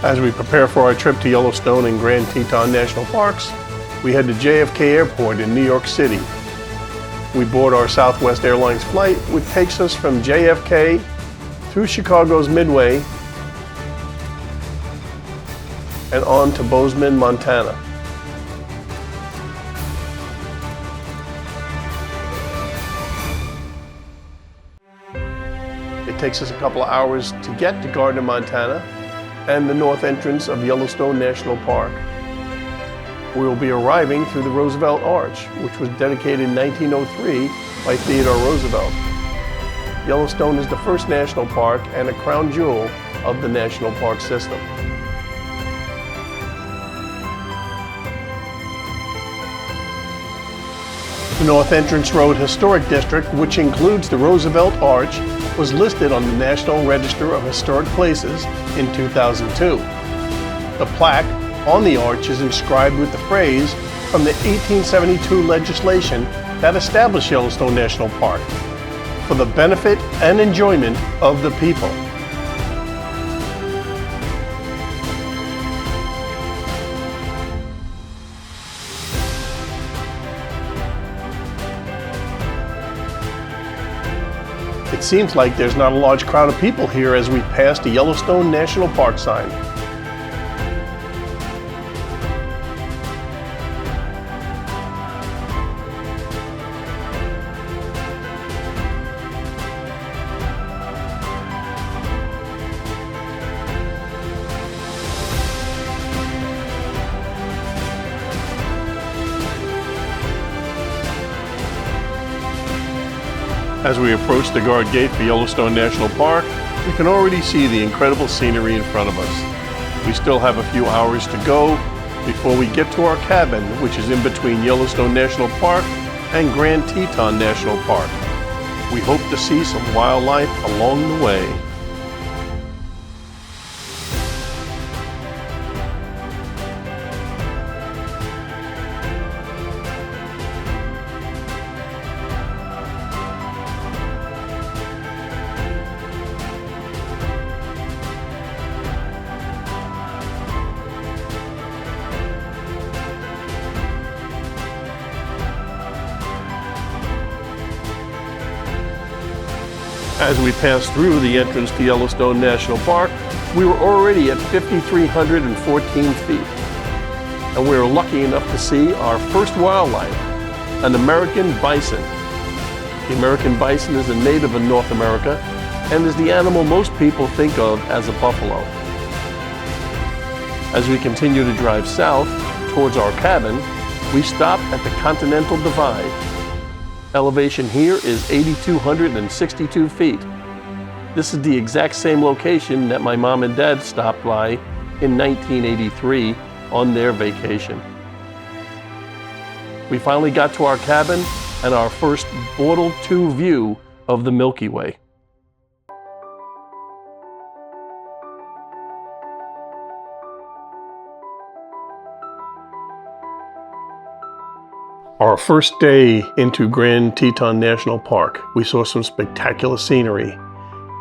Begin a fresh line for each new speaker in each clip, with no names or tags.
As we prepare for our trip to Yellowstone and Grand Teton National Parks, we head to JFK Airport in New York City. We board our Southwest Airlines flight, which takes us from JFK through Chicago's Midway and on to Bozeman, Montana. It takes us a couple of hours to get to Gardner, Montana, and the north entrance of Yellowstone National Park. We will be arriving through the Roosevelt Arch, which was dedicated in 1903 by Theodore Roosevelt. Yellowstone is the first national park and a crown jewel of the national park system. The North Entrance Road Historic District, which includes the Roosevelt Arch, was listed on the National Register of Historic Places in 2002. The plaque on the arch is inscribed with the phrase from the 1872 legislation that established Yellowstone National Park, for the benefit and enjoyment of the people. It seems like there's not a large crowd of people here as we pass the Yellowstone National Park sign. As we approach the guard gate for Yellowstone National Park, we can already see the incredible scenery in front of us. We still have a few hours to go before we get to our cabin, which is in between Yellowstone National Park and Grand Teton National Park. We hope to see some wildlife along the way. As we passed through the entrance to Yellowstone National Park, we were already at 5,314 feet. And we were lucky enough to see our first wildlife, an American bison. The American bison is a native of North America and is the animal most people think of as a buffalo. As we continue to drive south towards our cabin, we stop at the Continental Divide. Elevation here is 8,262 feet. This is the exact same location that my mom and dad stopped by in 1983 on their vacation. We finally got to our cabin and our first Bortle 2 view of the Milky Way. Our first day into Grand Teton National Park, we saw some spectacular scenery.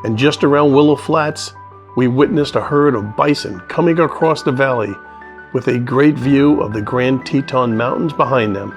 And just around Willow Flats, we witnessed a herd of bison coming across the valley with a great view of the Grand Teton Mountains behind them.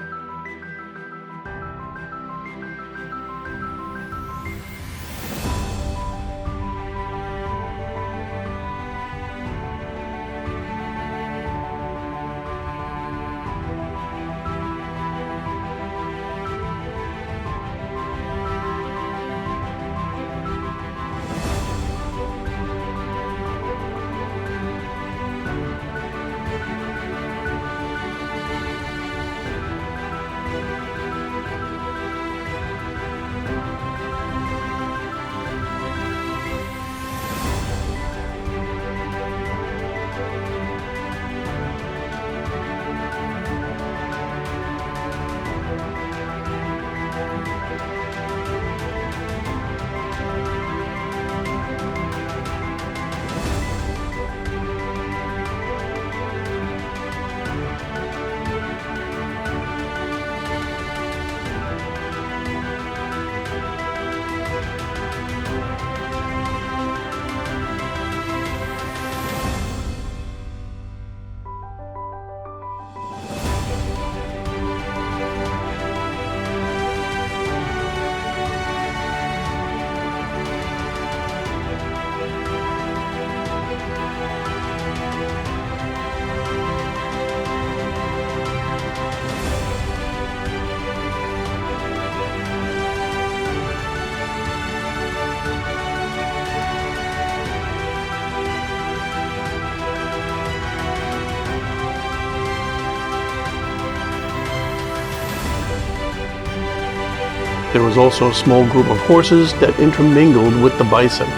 There was also a small group of horses that intermingled with the bison.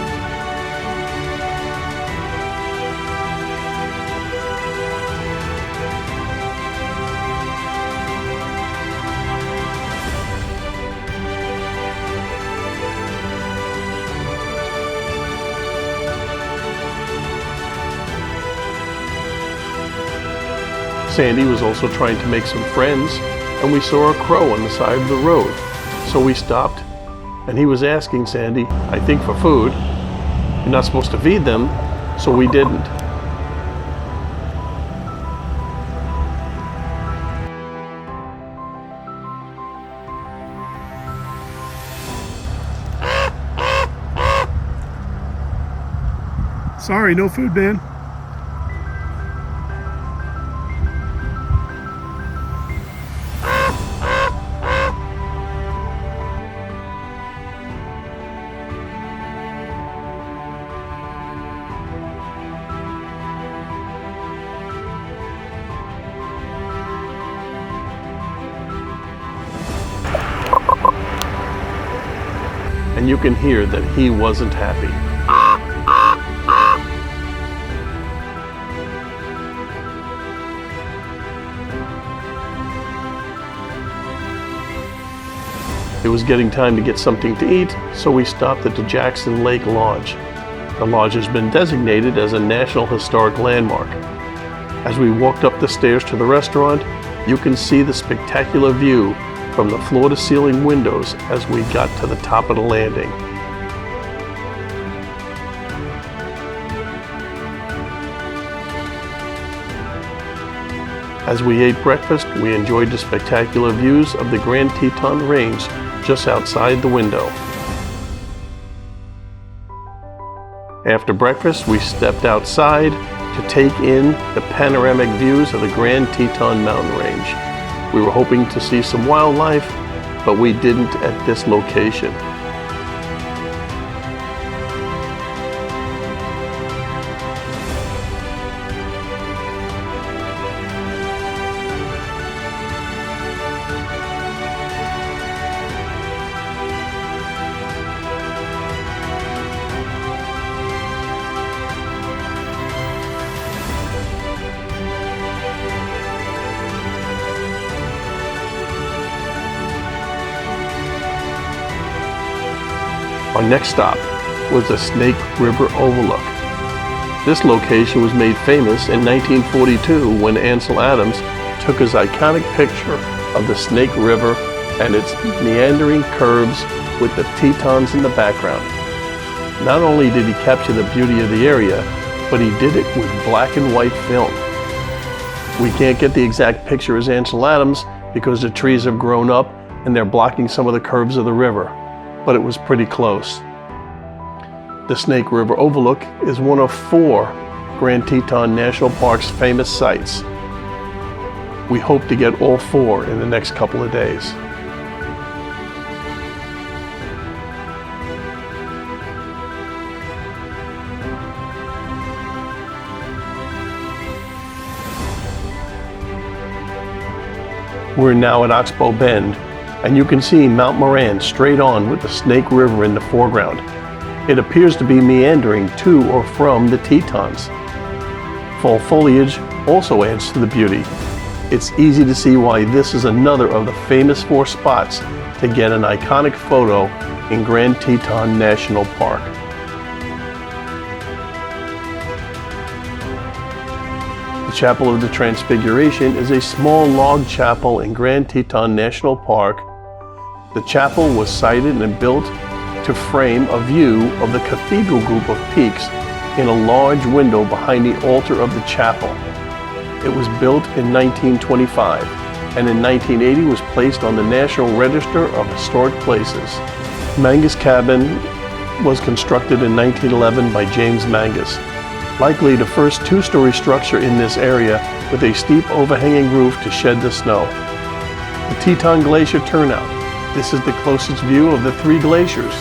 Sandy was also trying to make some friends, and we saw a crow on the side of the road. So we stopped, and he was asking Sandy, I think for food. You're not supposed to feed them, so we didn't. Sorry, no food, man. And you can hear that he wasn't happy. It was getting time to get something to eat, so we stopped at the Jackson Lake Lodge. The lodge has been designated as a National Historic Landmark. As we walked up the stairs to the restaurant, you can see the spectacular view from the floor-to-ceiling windows as we got to the top of the landing. As we ate breakfast, we enjoyed the spectacular views of the Grand Teton Range just outside the window. After breakfast, we stepped outside to take in the panoramic views of the Grand Teton mountain range. We were hoping to see some wildlife, but we didn't at this location. Our next stop was the Snake River Overlook. This location was made famous in 1942 when Ansel Adams took his iconic picture of the Snake River and its meandering curves with the Tetons in the background. Not only did he capture the beauty of the area, but he did it with black and white film. We can't get the exact picture as Ansel Adams because the trees have grown up and they're blocking some of the curves of the river, but it was pretty close. The Snake River Overlook is one of 4 Grand Teton National Park's famous sites. We hope to get all 4 in the next couple of days. We're now at Oxbow Bend, and you can see Mount Moran straight on with the Snake River in the foreground. It appears to be meandering to or from the Tetons. Fall foliage also adds to the beauty. It's easy to see why this is another of the famous 4 spots to get an iconic photo in Grand Teton National Park. The Chapel of the Transfiguration is a small log chapel in Grand Teton National Park. The chapel was sited and built to frame a view of the cathedral group of peaks in a large window behind the altar of the chapel. It was built in 1925 and in 1980 was placed on the National Register of Historic Places. Mangus Cabin was constructed in 1911 by James Mangus, likely the first 2-story structure in this area with a steep overhanging roof to shed the snow. The Teton Glacier Turnout. This is the closest view of the 3 glaciers,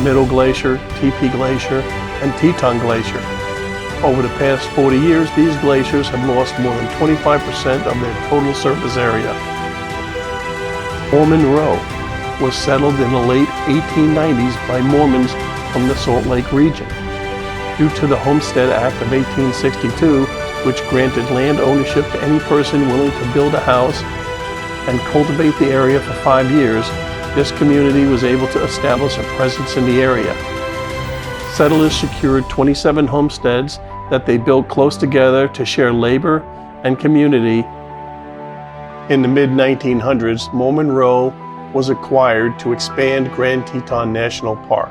Middle Glacier, TP Glacier, and Teton Glacier. Over the past 40 years, these glaciers have lost more than 25% of their total surface area. Mormon Row. was settled in the late 1890s by Mormons from the Salt Lake region. Due to the Homestead Act of 1862, which granted land ownership to any person willing to build a house and cultivate the area for 5 years, this community was able to establish a presence in the area. Settlers secured 27 homesteads that they built close together to share labor and community. In the mid-1900s, Mormon Row was acquired to expand Grand Teton National Park,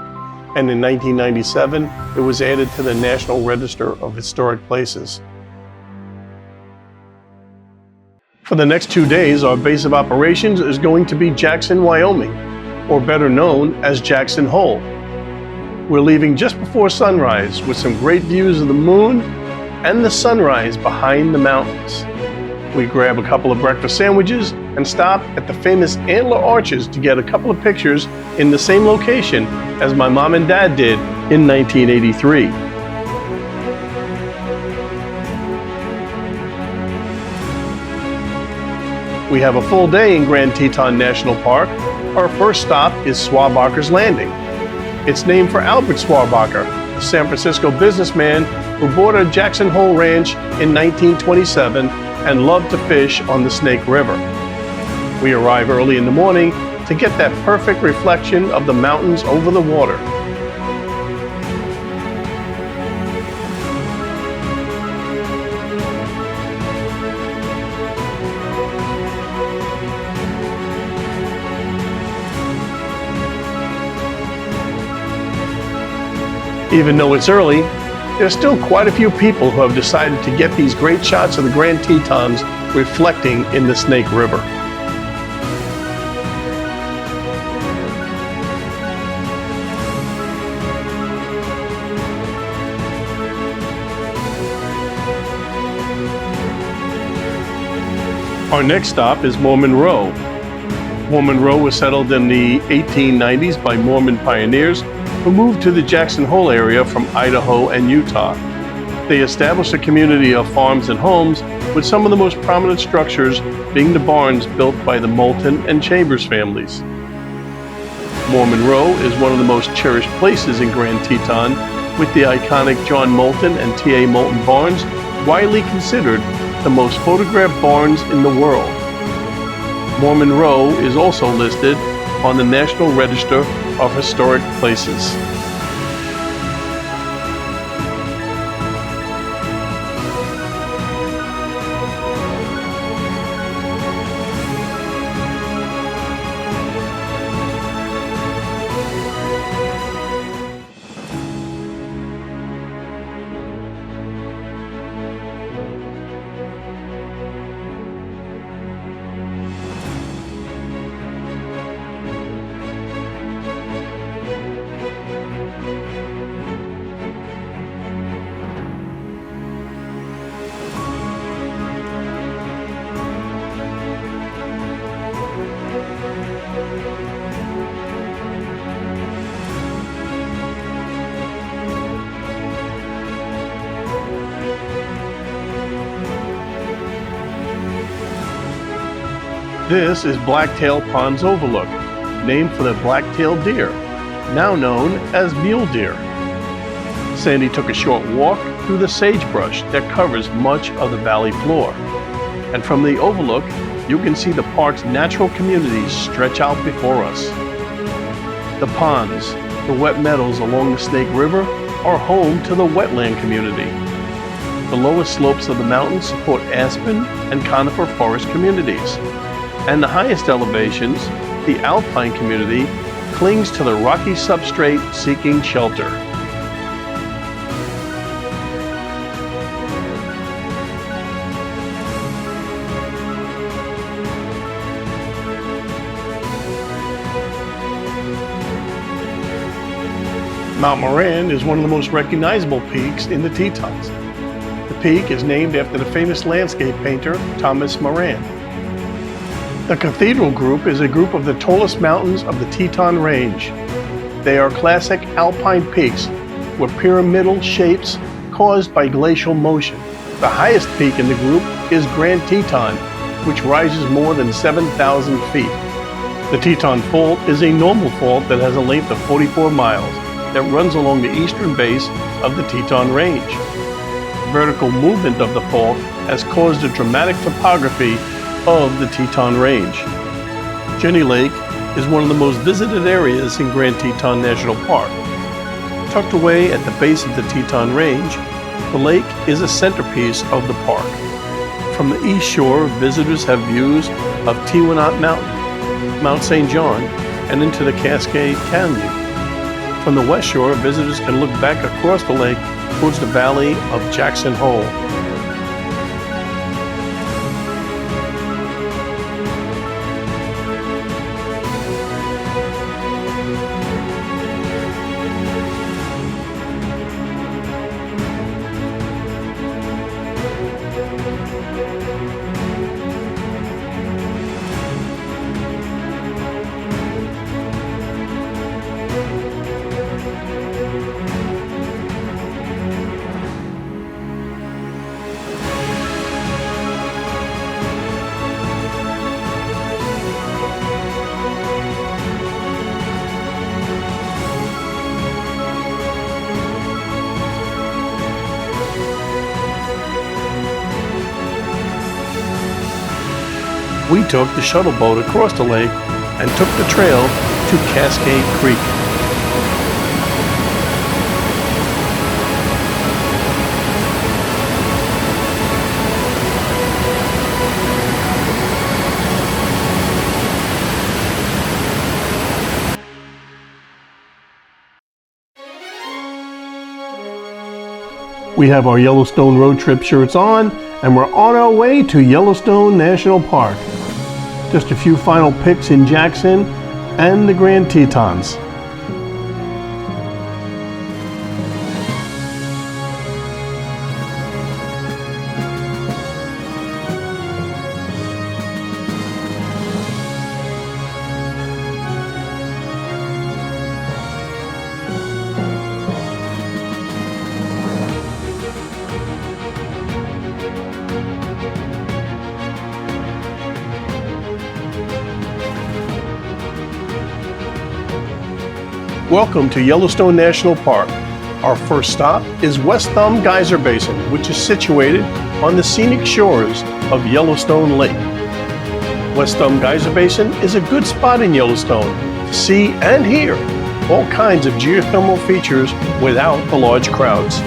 and in 1997, it was added to the National Register of Historic Places. For the next 2 days, our base of operations is going to be Jackson, Wyoming, or better known as Jackson Hole. We're leaving just before sunrise with some great views of the moon and the sunrise behind the mountains. We grab a couple of breakfast sandwiches and stop at the famous Antler Arches to get a couple of pictures in the same location as my mom and dad did in 1983. We have a full day in Grand Teton National Park. Our first stop is Schwabacher's Landing. It's named for Albert Schwabacher, a San Francisco businessman who bought a Jackson Hole ranch in 1927 and loved to fish on the Snake River. We arrive early in the morning to get that perfect reflection of the mountains over the water. Even though it's early, there's still quite a few people who have decided to get these great shots of the Grand Tetons reflecting in the Snake River. Our next stop is Mormon Row. Mormon Row was settled in the 1890s by Mormon pioneers who moved to the Jackson Hole area from Idaho and Utah. They established a community of farms and homes, with some of the most prominent structures being the barns built by the Moulton and Chambers families. Mormon Row is one of the most cherished places in Grand Teton, with the iconic John Moulton and T.A. Moulton barns widely considered the most photographed barns in the world. Mormon Row is also listed on the National Register of Historic Places. This is Blacktail Pond's Overlook, named for the black-tailed deer, now known as mule deer. Sandy took a short walk through the sagebrush that covers much of the valley floor. And from the overlook, you can see the park's natural communities stretch out before us. The ponds, the wet meadows along the Snake River, are home to the wetland community. The lowest slopes of the mountains support aspen and conifer forest communities. And the highest elevations, the alpine community, clings to the rocky substrate seeking shelter. Mount Moran is one of the most recognizable peaks in the Tetons. The peak is named after the famous landscape painter Thomas Moran. The Cathedral Group is a group of the tallest mountains of the Teton Range. They are classic alpine peaks with pyramidal shapes caused by glacial motion. The highest peak in the group is Grand Teton, which rises more than 7,000 feet. The Teton Fault is a normal fault that has a length of 44 miles that runs along the eastern base of the Teton Range. Vertical movement of the fault has caused the dramatic topography of the Teton Range. Jenny Lake is one of the most visited areas in Grand Teton National Park. Tucked away at the base of the Teton Range, the lake is a centerpiece of the park. From the east shore, visitors have views of Teton Mountain, Mount St. John, and into the Cascade Canyon. From the west shore, visitors can look back across the lake towards the valley of Jackson Hole. We took the shuttle boat across the lake and took the trail to Cascade Creek. We have our Yellowstone road trip shirts on, and we're on our way to Yellowstone National Park. Just a few final pics in Jackson and the Grand Tetons. Welcome to Yellowstone National Park. Our first stop is West Thumb Geyser Basin, which is situated on the scenic shores of Yellowstone Lake. West Thumb Geyser Basin is a good spot in Yellowstone to see and hear all kinds of geothermal features without the large crowds.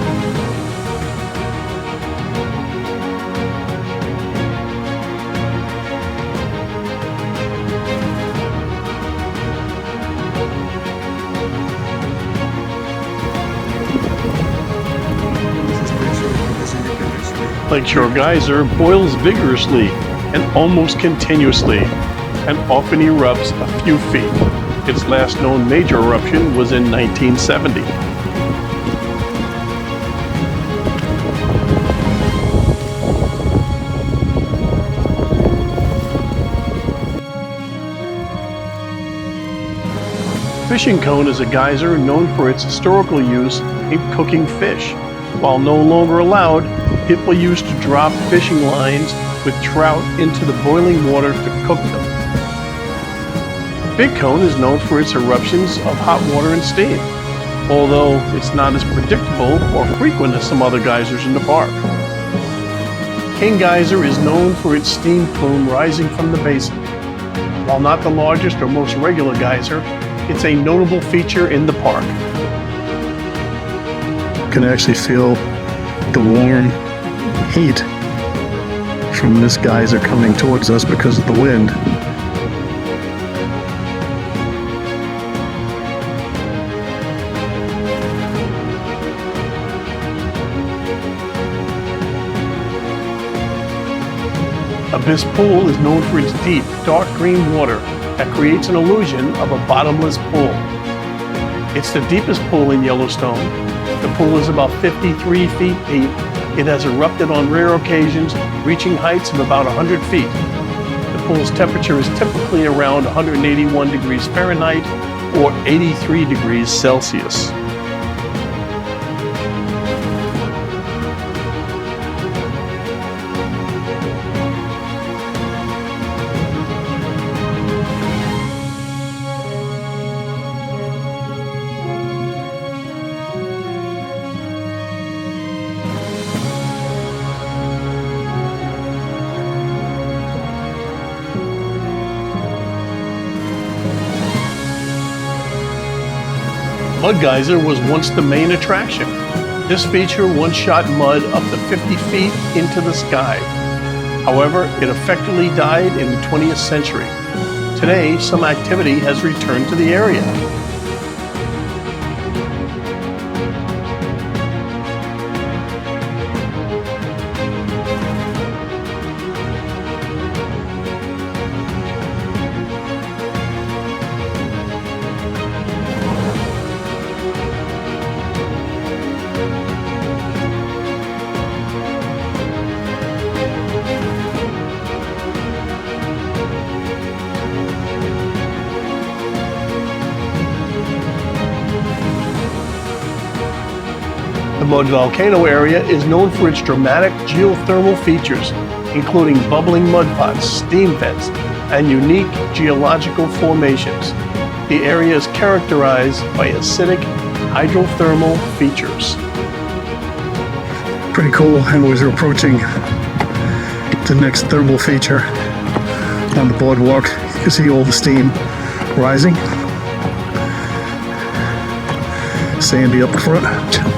Lakeshore Geyser boils vigorously and almost continuously, and often erupts a few feet. Its last known major eruption was in 1970. Fishing Cone is a geyser known for its historical use in cooking fish. While no longer allowed, people used to drop fishing lines with trout into the boiling water to cook them. Big Cone is known for its eruptions of hot water and steam, although it's not as predictable or frequent as some other geysers in the park. King Geyser is known for its steam plume rising from the basin. While not the largest or most regular geyser, it's a notable feature in the park. You can actually feel the warm heat from this geyser coming towards us because of the wind. Abyss Pool is known for its deep, dark green water that creates an illusion of a bottomless pool. It's the deepest pool in Yellowstone. The pool is about 53 feet deep. It has erupted on rare occasions, reaching heights of about 100 feet. The pool's temperature is typically around 181 degrees Fahrenheit or 83 degrees Celsius. Mud Geyser was once the main attraction. This feature once shot mud up to 50 feet into the sky. However, it effectively died in the 20th century. Today, some activity has returned to the area. The Mud Volcano area is known for its dramatic geothermal features, including bubbling mud pots, steam vents, and unique geological formations. The area is characterized by acidic hydrothermal features.
Pretty cool, and as we're approaching the next thermal feature on the boardwalk, you can see all the steam rising. Sandy up front.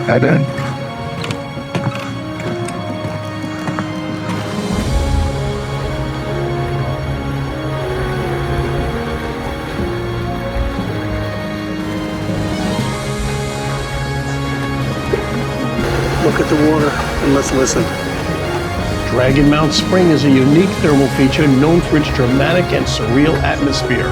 Hi, Ben.
Look at the water and let's listen. Dragon Mount Spring is a unique thermal feature known for its dramatic and surreal atmosphere.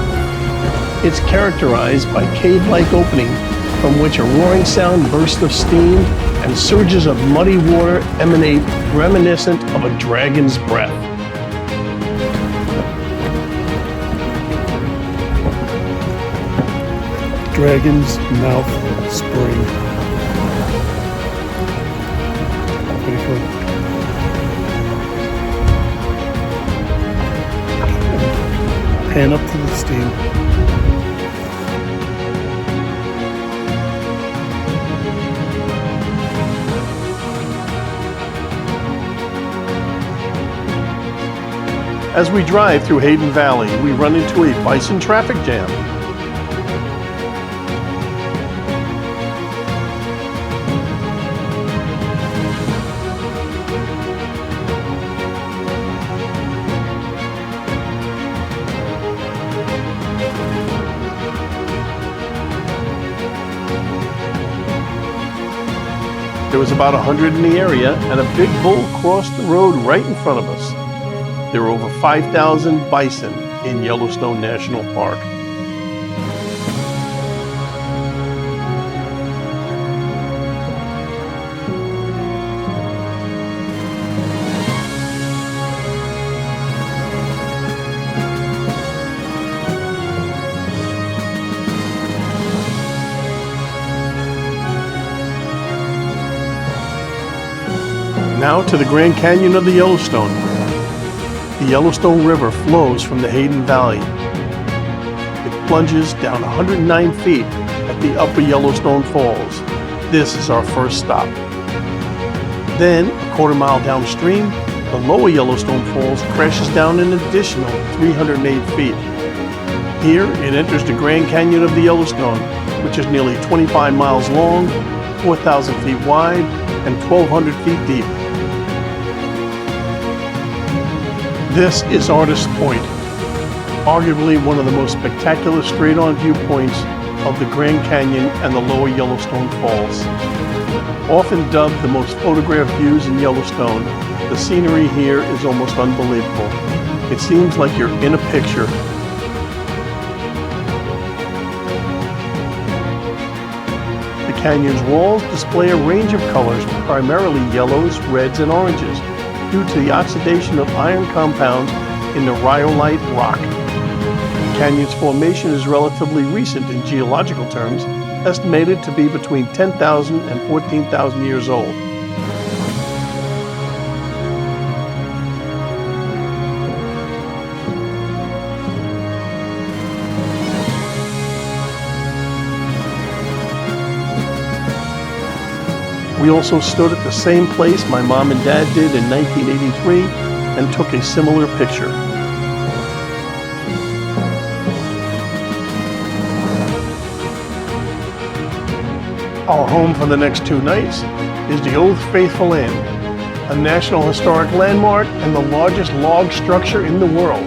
It's characterized by cave-like opening from which a roaring sound, bursts of steam, and surges of muddy water emanate, reminiscent of a dragon's breath.
Dragon's Mouth Spring. Pretty cool. Pan up to the steam.
As we drive through Hayden Valley, we run into a bison traffic jam. There was about 100 in the area, and a big bull crossed the road right in front of us. There are over 5,000 bison in Yellowstone National Park. Now to the Grand Canyon of the Yellowstone. The Yellowstone River flows from the Hayden Valley. It plunges down 109 feet at the Upper Yellowstone Falls. This is our first stop. Then, a quarter-mile downstream, the Lower Yellowstone Falls crashes down an additional 308 feet. Here, it enters the Grand Canyon of the Yellowstone, which is nearly 25 miles long, 4,000 feet wide, and 1,200 feet deep. This is Artist Point, arguably one of the most spectacular straight-on viewpoints of the Grand Canyon and the Lower Yellowstone Falls. Often dubbed the most photographed views in Yellowstone, the scenery here is almost unbelievable. It seems like you're in a picture. The canyon's walls display a range of colors, primarily yellows, reds, and oranges, due to the oxidation of iron compounds in the rhyolite rock. The canyon's formation is relatively recent in geological terms, estimated to be between 10,000 and 14,000 years old. We also stood at the same place my mom and dad did in 1983 and took a similar picture. Our home for the next 2 nights is the Old Faithful Inn, a National Historic Landmark and the largest log structure in the world.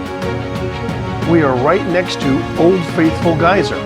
We are right next to Old Faithful Geyser.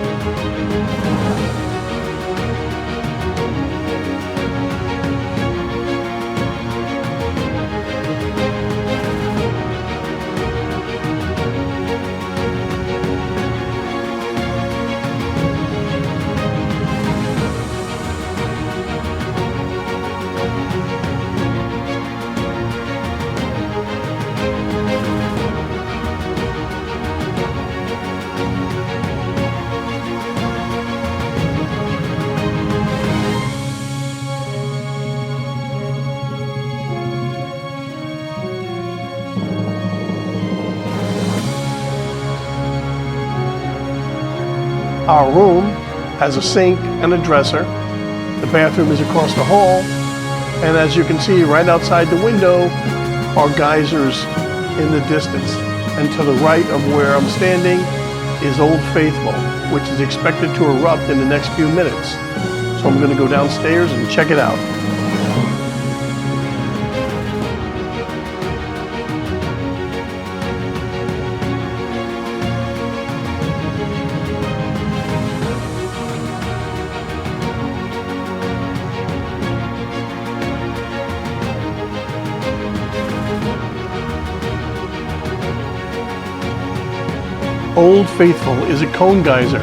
Our room has a sink and a dresser. The bathroom is across the hall. And as you can see right outside the window are geysers in the distance. And to the right of where I'm standing is Old Faithful, which is expected to erupt in the next few minutes. So I'm going to go downstairs and check it out. Old Faithful is a cone geyser.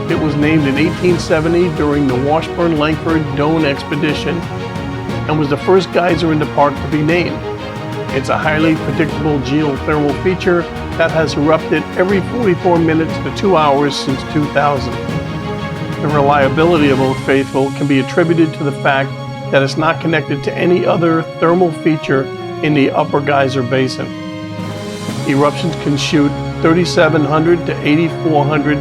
It was named in 1870 during the Washburn-Langford-Doane expedition and was the first geyser in the park to be named. It's a highly predictable geothermal feature that has erupted every 44 minutes to 2 hours since 2000. The reliability of Old Faithful can be attributed to the fact that it's not connected to any other thermal feature in the upper geyser basin. Eruptions can shoot 3,700 to 8,400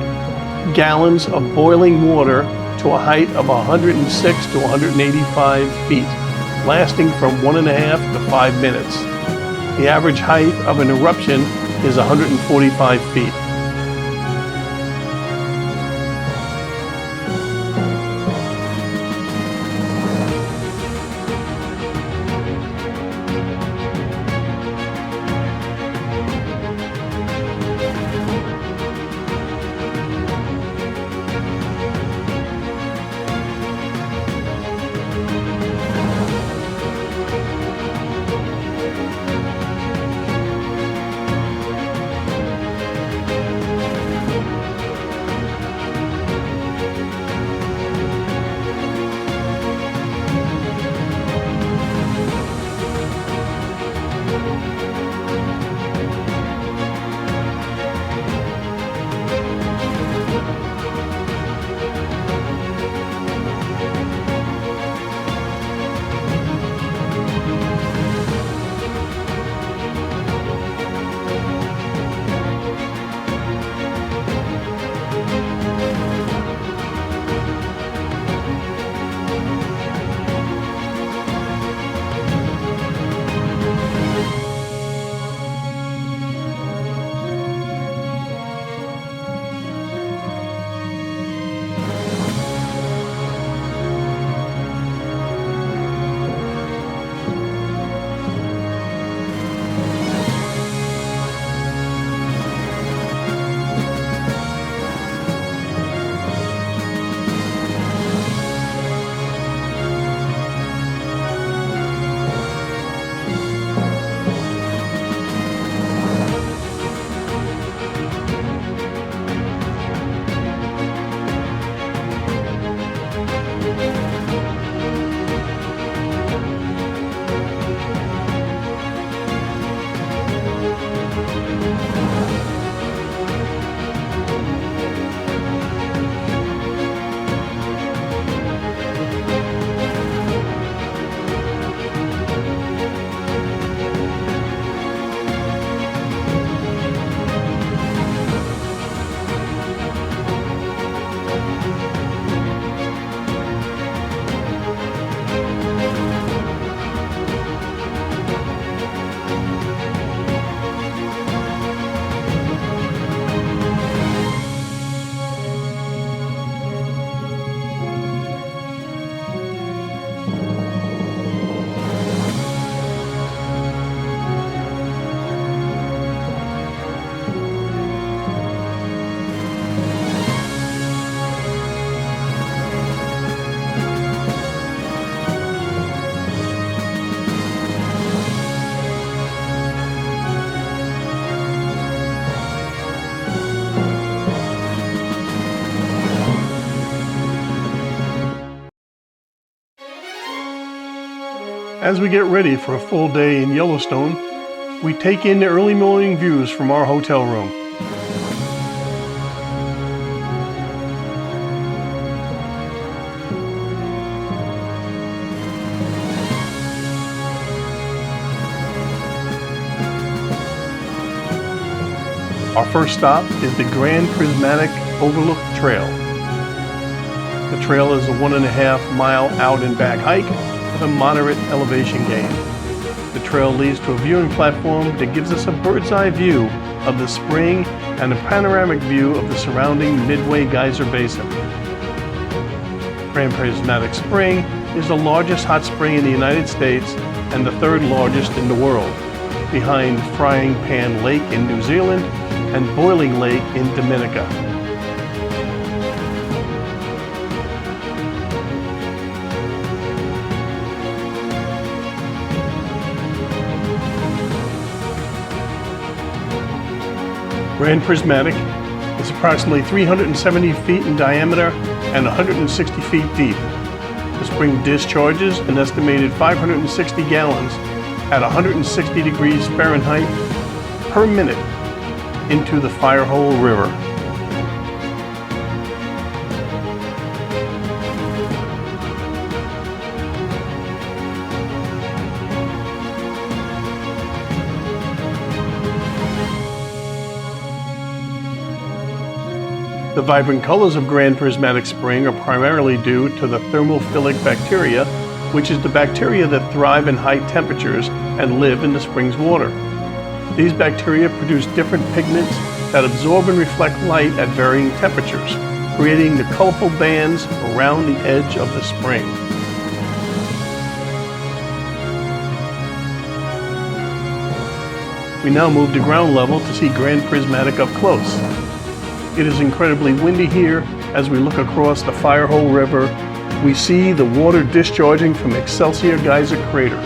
gallons of boiling water to a height of 106 to 185 feet, lasting from 1.5 to 5 minutes. The average height of an eruption is 145 feet. As we get ready for a full day in Yellowstone, we take in the early morning views from our hotel room. Our first stop is the Grand Prismatic Overlook Trail. The trail is a 1.5 mile out and back hike with a moderate elevation gain. The trail leads to a viewing platform that gives us a bird's eye view of the spring and a panoramic view of the surrounding Midway Geyser Basin. Grand Prismatic Spring is the largest hot spring in the United States and the third largest in the world, behind Frying Pan Lake in New Zealand and Boiling Lake in Dominica. Grand Prismatic is approximately 370 feet in diameter and 160 feet deep. The spring discharges an estimated 560 gallons at 160 degrees Fahrenheit per minute into the Firehole River. The vibrant colors of Grand Prismatic Spring are primarily due to the thermophilic bacteria, which is the bacteria that thrive in high temperatures and live in the spring's water. These bacteria produce different pigments that absorb and reflect light at varying temperatures, creating the colorful bands around the edge of the spring. We now move to ground level to see Grand Prismatic up close. It is incredibly windy here. As we look across the Firehole River, we see the water discharging from Excelsior Geyser Crater.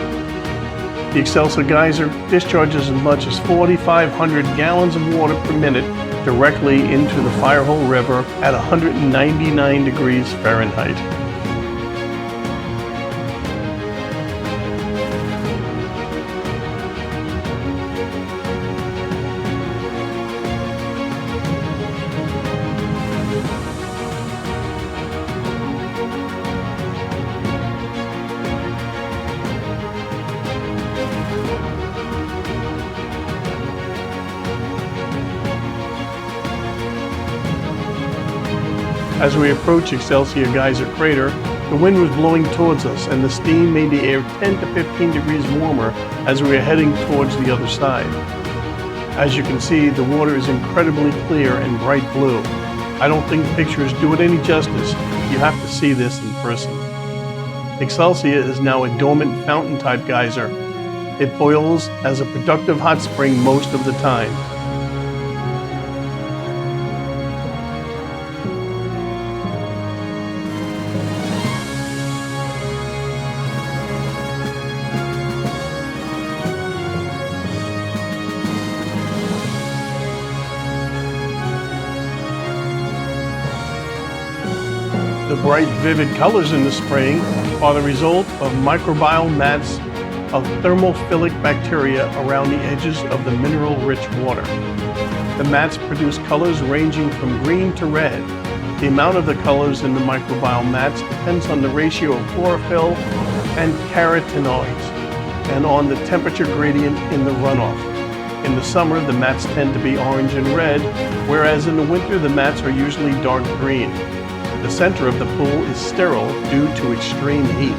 The Excelsior Geyser discharges as much as 4,500 gallons of water per minute directly into the Firehole River at 199 degrees Fahrenheit. As we approach Excelsior Geyser Crater, the wind was blowing towards us and the steam made the air 10 to 15 degrees warmer as we were heading towards the other side. As you can see, the water is incredibly clear and bright blue. I don't think pictures do it any justice. You have to see this in person. Excelsior is now a dormant fountain-type geyser. It boils as a productive hot spring most of the time. The bright, vivid colors in the spring are the result of microbial mats of thermophilic bacteria around the edges of the mineral-rich water. The mats produce colors ranging from green to red. The amount of the colors in the microbial mats depends on the ratio of chlorophyll and carotenoids and on the temperature gradient in the runoff. In the summer, the mats tend to be orange and red, whereas in the winter, the mats are usually dark green. The center of the pool is sterile due to extreme heat.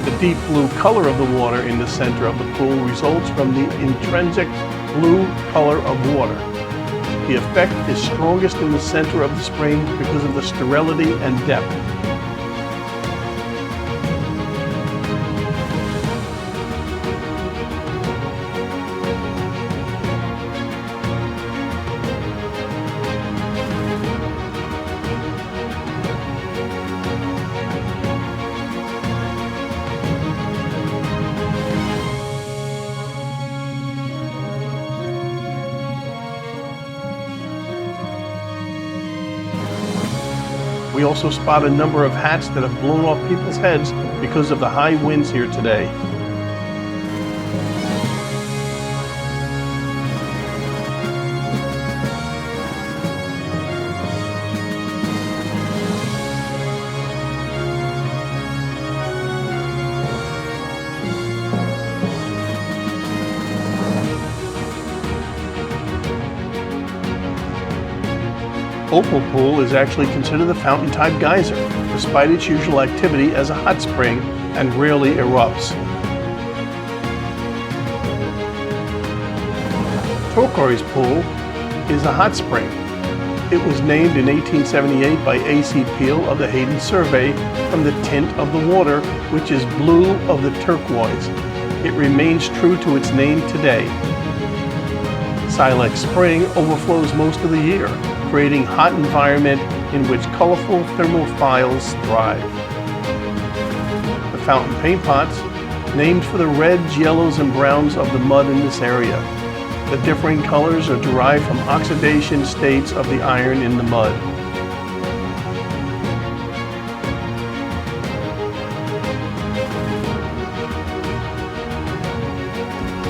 The deep blue color of the water in the center of the pool results from the intrinsic blue color of water. The effect is strongest in the center of the spring because of the sterility and depth. We also spot a number of hats that have blown off people's heads because of the high winds here today. Opal Pool is actually considered a fountain-type geyser, despite its usual activity as a hot spring and rarely erupts. Turquoise Pool is a hot spring. It was named in 1878 by A.C. Peel of the Hayden Survey from the tint of the water, which is blue of the turquoise. It remains true to its name today. Silex Spring overflows most of the year, creating hot environment in which colorful thermophiles thrive. The fountain paint pots, named for the reds, yellows, and browns of the mud in this area. The differing colors are derived from oxidation states of the iron in the mud.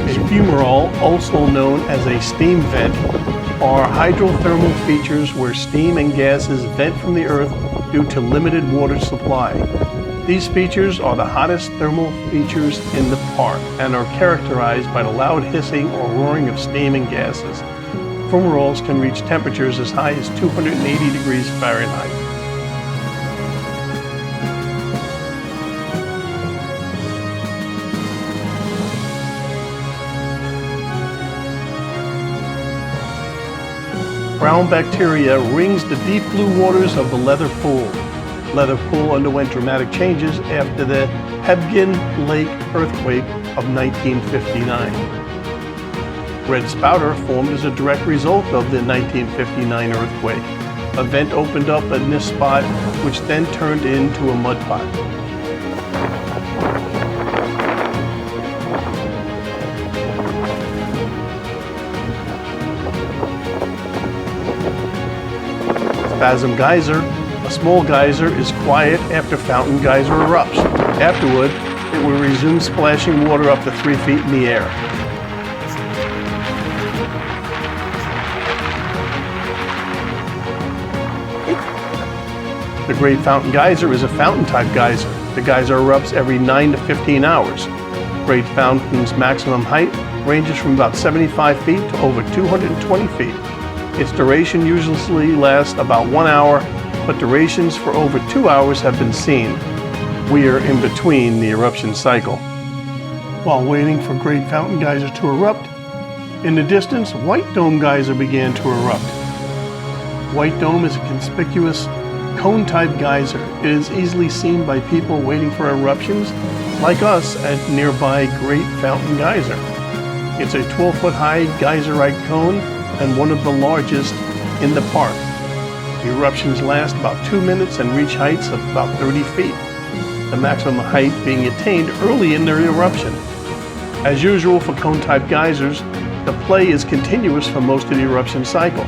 A fumarole, also known as a steam vent, are hydrothermal features where steam and gases vent from the earth due to limited water supply. These features are the hottest thermal features in the park and are characterized by the loud hissing or roaring of steam and gases. Fumaroles can reach temperatures as high as 280 degrees Fahrenheit. Brown bacteria rings the deep blue waters of the Leather Pool. Leather Pool underwent dramatic changes after the Hebgen Lake earthquake of 1959. Red spouter formed as a direct result of the 1959 earthquake. A vent opened up in this spot, which then turned into a mud pot. Spasm Geyser. A small geyser is quiet after fountain geyser erupts. Afterward, it will resume splashing water up to 3 feet in the air. The Great Fountain Geyser is a fountain-type geyser. The geyser erupts every 9 to 15 hours. Great Fountain's maximum height ranges from about 75 feet to over 220 feet. Its duration usually lasts about 1 hour, but durations for over 2 hours have been seen. We are in between the eruption cycle. While waiting for Great Fountain Geyser to erupt, in the distance, White Dome Geyser began to erupt. White Dome is a conspicuous cone-type geyser. It is easily seen by people waiting for eruptions, like us at nearby Great Fountain Geyser. It's a 12-foot-high geyserite cone and one of the largest in the park. Eruptions last about 2 minutes and reach heights of about 30 feet, the maximum height being attained early in their eruption. As usual for cone-type geysers, the play is continuous for most of the eruption cycle.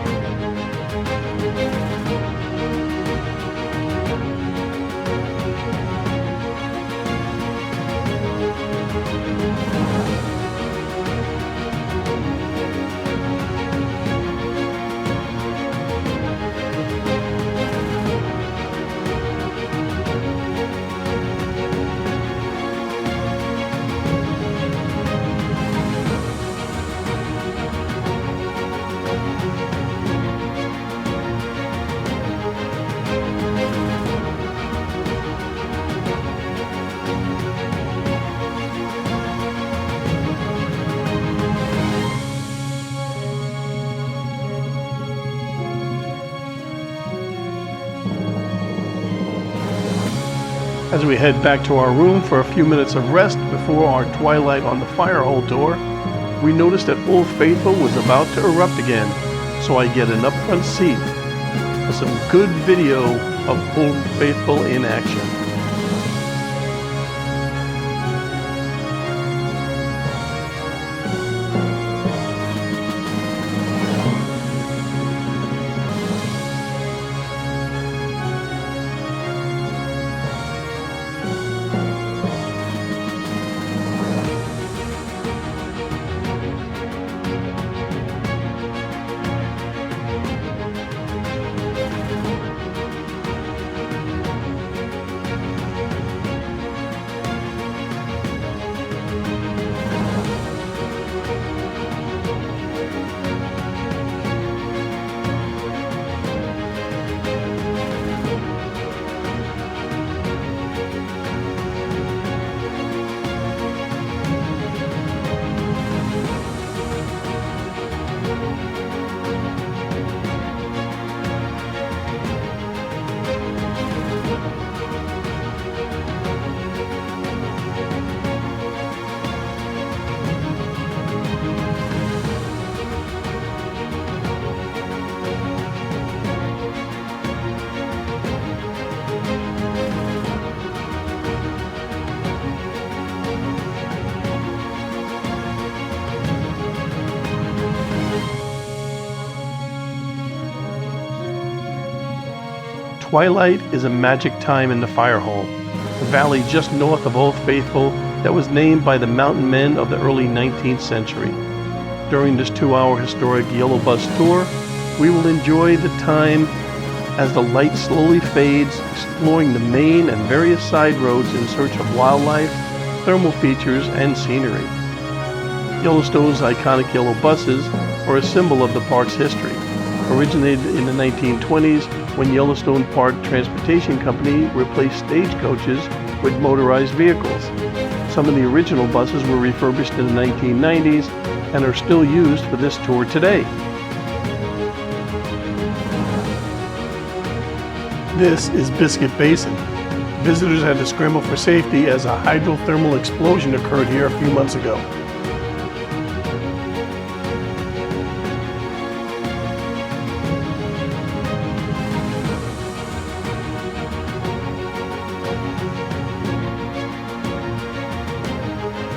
As we head back to our room for a few minutes of rest before our twilight on the firehole tour, we noticed that Old Faithful was about to erupt again, so I get an upfront seat for some good video of Old Faithful in action. Twilight is a magic time in the fire hall, the valley just north of Old Faithful that was named by the mountain men of the early 19th century. During this 2-hour historic yellow bus tour, we will enjoy the time as the light slowly fades, exploring the main and various side roads in search of wildlife, thermal features, and scenery. Yellowstone's iconic yellow buses are a symbol of the park's history. Originated in the 1920s when Yellowstone Park Transportation Company replaced stagecoaches with motorized vehicles. Some of the original buses were refurbished in the 1990s and are still used for this tour today. This is Biscuit Basin. Visitors had to scramble for safety as a hydrothermal explosion occurred here a few months ago.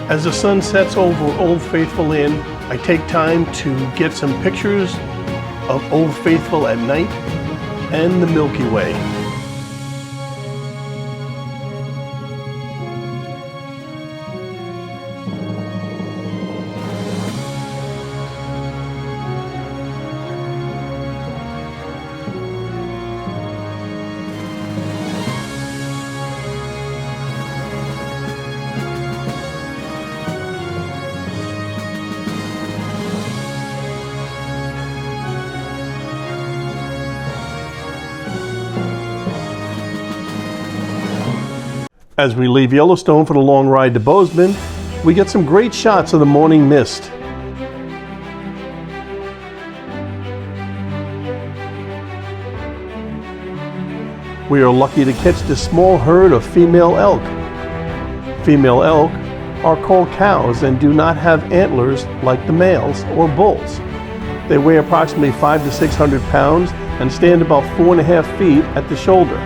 As the sun sets over Old Faithful Inn, I take time to get some pictures of Old Faithful at night and the Milky Way. As we leave Yellowstone for the long ride to Bozeman, we get some great shots of the morning mist. We are lucky to catch this small herd of female elk. Female elk are called cows and do not have antlers like the males or bulls. They weigh approximately 500 to 600 pounds and stand about 4.5 feet at the shoulder.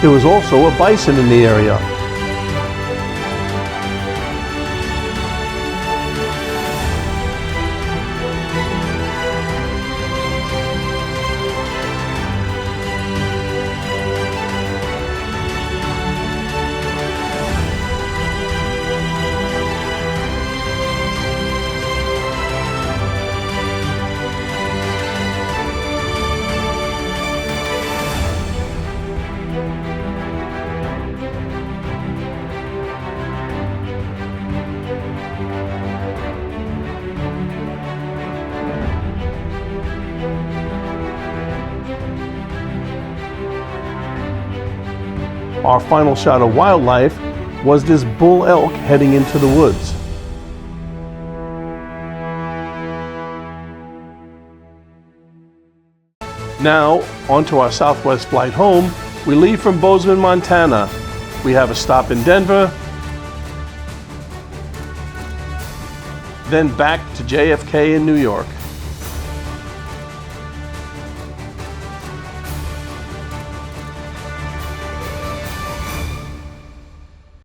There was also a bison in the area. Our final shot of wildlife was this bull elk heading into the woods. Now, onto our southwest flight home. We leave from Bozeman, Montana. We have a stop in Denver, then back to JFK in New York.